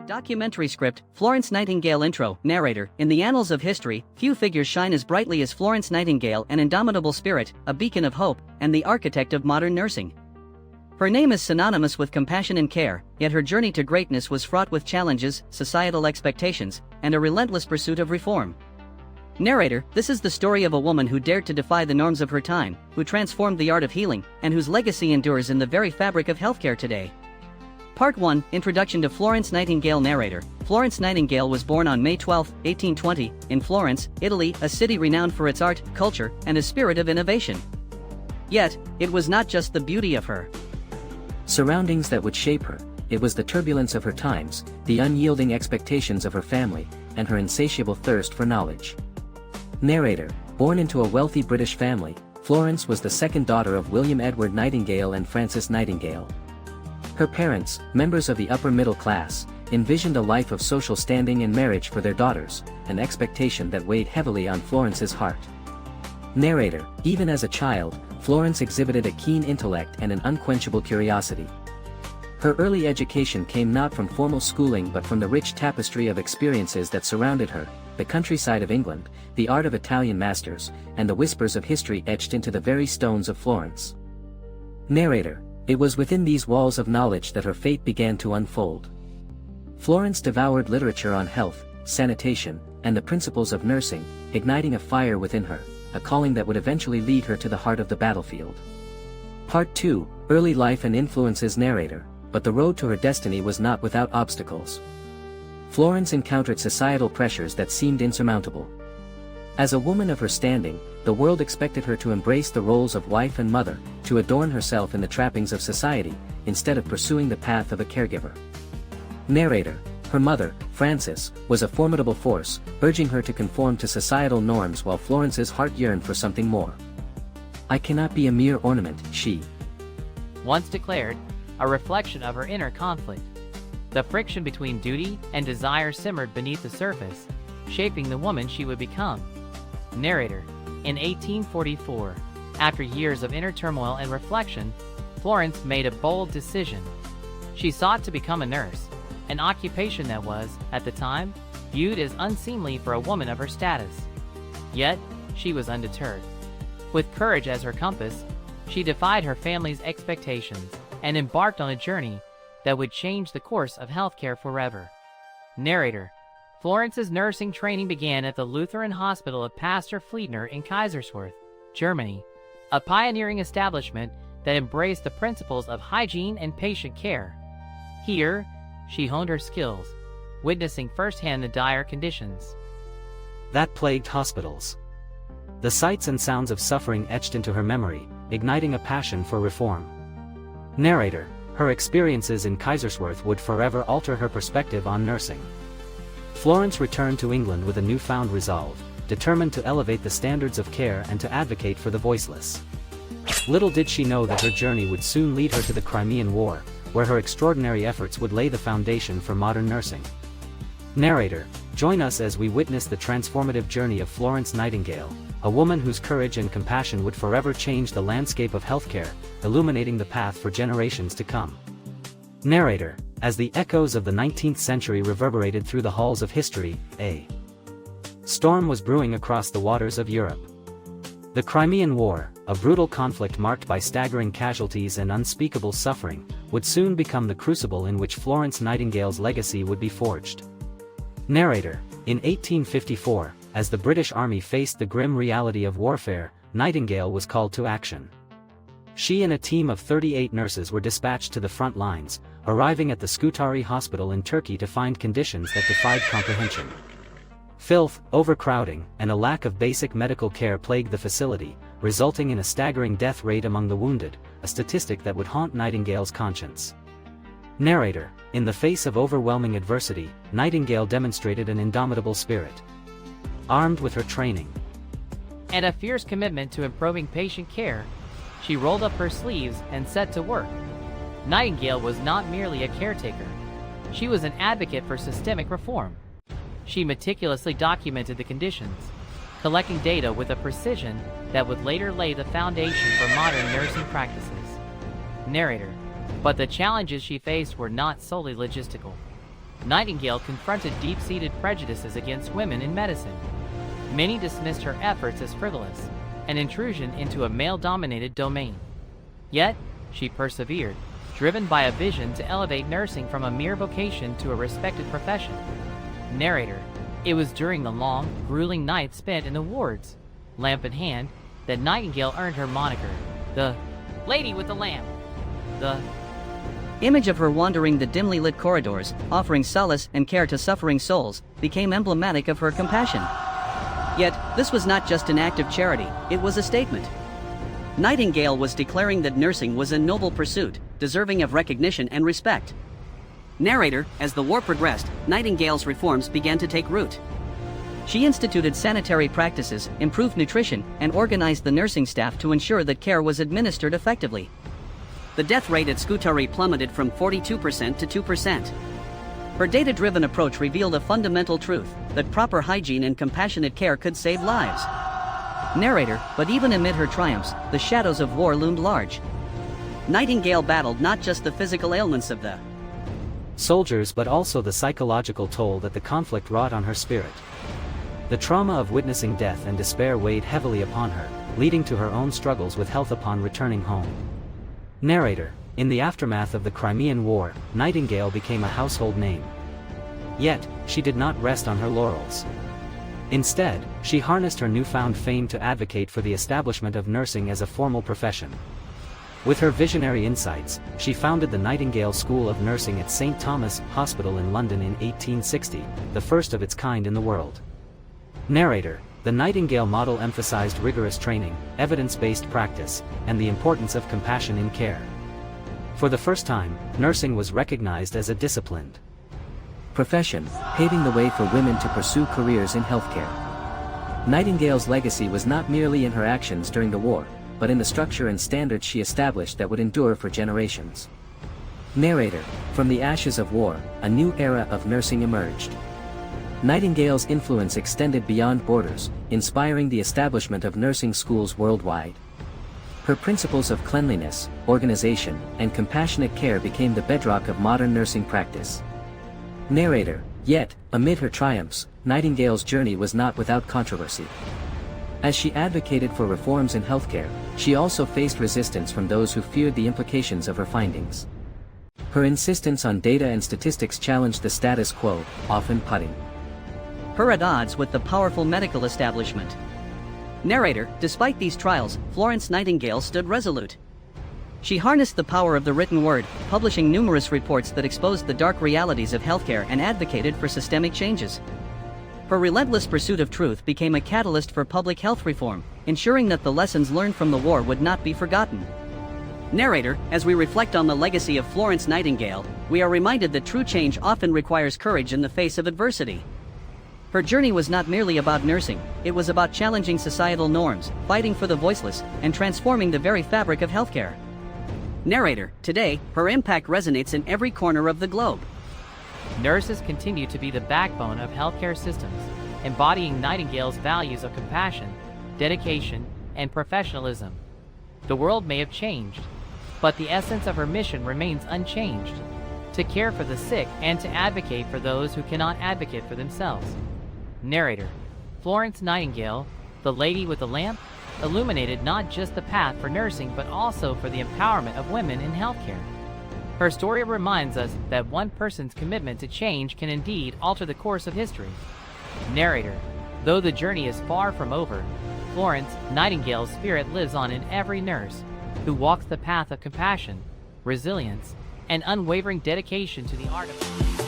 Documentary script, Florence Nightingale intro, narrator. In the annals of history, few figures shine as brightly as Florence Nightingale, an indomitable spirit, a beacon of hope, and the architect of modern nursing. Her name is synonymous with compassion and care, yet her journey to greatness was fraught with challenges, societal expectations, and a relentless pursuit of reform. Narrator, this is the story of a woman who dared to defy the norms of her time, who transformed the art of healing, and whose legacy endures in the very fabric of healthcare today. Part 1, Introduction to Florence Nightingale. Narrator. Florence Nightingale was born on May 12, 1820, in Florence, Italy, a city renowned for its art, culture, and a spirit of innovation. Yet, it was not just the beauty of her surroundings that would shape her, it was the turbulence of her times, the unyielding expectations of her family, and her insatiable thirst for knowledge. Narrator. Born into a wealthy British family, Florence was the second daughter of William Edward Nightingale and Frances Nightingale. Her parents, members of the upper middle class, envisioned a life of social standing and marriage for their daughters, an expectation that weighed heavily on Florence's heart. Narrator. Even as a child, Florence exhibited a keen intellect and an unquenchable curiosity. Her early education came not from formal schooling but from the rich tapestry of experiences that surrounded her, the countryside of England, the art of Italian masters, and the whispers of history etched into the very stones of Florence. Narrator. It was within these walls of knowledge that her fate began to unfold. Florence devoured literature on health, sanitation, and the principles of nursing, igniting a fire within her, a calling that would eventually lead her to the heart of the battlefield. Part 2, Early Life and Influences. Narrator. But the road to her destiny was not without obstacles. Florence encountered societal pressures that seemed insurmountable. As a woman of her standing, the world expected her to embrace the roles of wife and mother, to adorn herself in the trappings of society, instead of pursuing the path of a caregiver. Narrator. Her mother, Frances, was a formidable force, urging her to conform to societal norms while Florence's heart yearned for something more. "I cannot be a mere ornament," she once declared, a reflection of her inner conflict. The friction between duty and desire simmered beneath the surface, shaping the woman she would become. Narrator. In 1844, after years of inner turmoil and reflection, Florence made a bold decision. She sought to become a nurse, an occupation that was, at the time, viewed as unseemly for a woman of her status. Yet, she was undeterred. With courage as her compass, she defied her family's expectations and embarked on a journey that would change the course of healthcare forever. Narrator. Florence's nursing training began at the Lutheran Hospital of Pastor Fliedner in Kaiserswerth, Germany, a pioneering establishment that embraced the principles of hygiene and patient care. Here, she honed her skills, witnessing firsthand the dire conditions that plagued hospitals. The sights and sounds of suffering etched into her memory, igniting a passion for reform. Narrator. Her experiences in Kaiserswerth would forever alter her perspective on nursing. Florence returned to England with a newfound resolve, determined to elevate the standards of care and to advocate for the voiceless. Little did she know that her journey would soon lead her to the Crimean War, where her extraordinary efforts would lay the foundation for modern nursing. Narrator. Join us as we witness the transformative journey of Florence Nightingale, a woman whose courage and compassion would forever change the landscape of healthcare, illuminating the path for generations to come. Narrator. As the echoes of the 19th century reverberated through the halls of history, a storm was brewing across the waters of Europe. The Crimean War, a brutal conflict marked by staggering casualties and unspeakable suffering, would soon become the crucible in which Florence Nightingale's legacy would be forged. Narrator. In 1854, as the British Army faced the grim reality of warfare, Nightingale was called to action. She and a team of 38 nurses were dispatched to the front lines, arriving at the Scutari Hospital in Turkey to find conditions that defied comprehension. Filth, overcrowding, and a lack of basic medical care plagued the facility, resulting in a staggering death rate among the wounded, a statistic that would haunt Nightingale's conscience. Narrator. In the face of overwhelming adversity, Nightingale demonstrated an indomitable spirit. Armed with her training and a fierce commitment to improving patient care, she rolled up her sleeves and set to work. Nightingale was not merely a caretaker. She was an advocate for systemic reform. She meticulously documented the conditions, collecting data with a precision that would later lay the foundation for modern nursing practices. Narrator. But the challenges she faced were not solely logistical. Nightingale confronted deep-seated prejudices against women in medicine. Many dismissed her efforts as frivolous, an intrusion into a male-dominated domain. Yet, she persevered, driven by a vision to elevate nursing from a mere vocation to a respected profession. Narrator: it was during the long, grueling nights spent in the wards, lamp in hand, that Nightingale earned her moniker, the Lady with the Lamp. The image of her wandering the dimly lit corridors, offering solace and care to suffering souls, became emblematic of her compassion. Yet, this was not just an act of charity, it was a statement. Nightingale was declaring that nursing was a noble pursuit, deserving of recognition and respect. Narrator: as the war progressed, Nightingale's reforms began to take root. She instituted sanitary practices, improved nutrition, and organized the nursing staff to ensure that care was administered effectively. The death rate at Scutari plummeted from 42% to 2%. Her data-driven approach revealed a fundamental truth, that proper hygiene and compassionate care could save lives. Narrator: but even amid her triumphs, the shadows of war loomed large. Nightingale battled not just the physical ailments of the soldiers but also the psychological toll that the conflict wrought on her spirit. The trauma of witnessing death and despair weighed heavily upon her, leading to her own struggles with health upon returning home. Narrator: in the aftermath of the Crimean War, Nightingale became a household name. Yet, she did not rest on her laurels. Instead, she harnessed her newfound fame to advocate for the establishment of nursing as a formal profession. With her visionary insights, she founded the Nightingale School of Nursing at St. Thomas' Hospital in London in 1860, the first of its kind in the world. Narrator: the Nightingale model emphasized rigorous training, evidence-based practice, and the importance of compassion in care. For the first time, nursing was recognized as a disciplined profession, paving the way for women to pursue careers in healthcare. Nightingale's legacy was not merely in her actions during the war, but in the structure and standards she established that would endure for generations. Narrator: from the ashes of war, a new era of nursing emerged. Nightingale's influence extended beyond borders, inspiring the establishment of nursing schools worldwide. Her principles of cleanliness, organization, and compassionate care became the bedrock of modern nursing practice. Narrator: yet, amid her triumphs, Nightingale's journey was not without controversy. As she advocated for reforms in healthcare, she also faced resistance from those who feared the implications of her findings. Her insistence on data and statistics challenged the status quo, often putting her at odds with the powerful medical establishment. Narrator: despite these trials, Florence Nightingale stood resolute. She harnessed the power of the written word, publishing numerous reports that exposed the dark realities of healthcare and advocated for systemic changes. Her relentless pursuit of truth became a catalyst for public health reform, ensuring that the lessons learned from the war would not be forgotten. Narrator: as we reflect on the legacy of Florence Nightingale, we are reminded that true change often requires courage in the face of adversity. Her journey was not merely about nursing, it was about challenging societal norms, fighting for the voiceless, and transforming the very fabric of healthcare. Narrator: today, her impact resonates in every corner of the globe. Nurses continue to be the backbone of healthcare systems, embodying Nightingale's values of compassion, dedication, and professionalism. The world may have changed, but the essence of her mission remains unchanged: to care for the sick and to advocate for those who cannot advocate for themselves. Narrator: Florence Nightingale, the Lady with the Lamp, illuminated not just the path for nursing but also for the empowerment of women in healthcare. Her story reminds us that one person's commitment to change can indeed alter the course of history. Narrator: though the journey is far from over, Florence Nightingale's spirit lives on in every nurse who walks the path of compassion, resilience, and unwavering dedication to the art of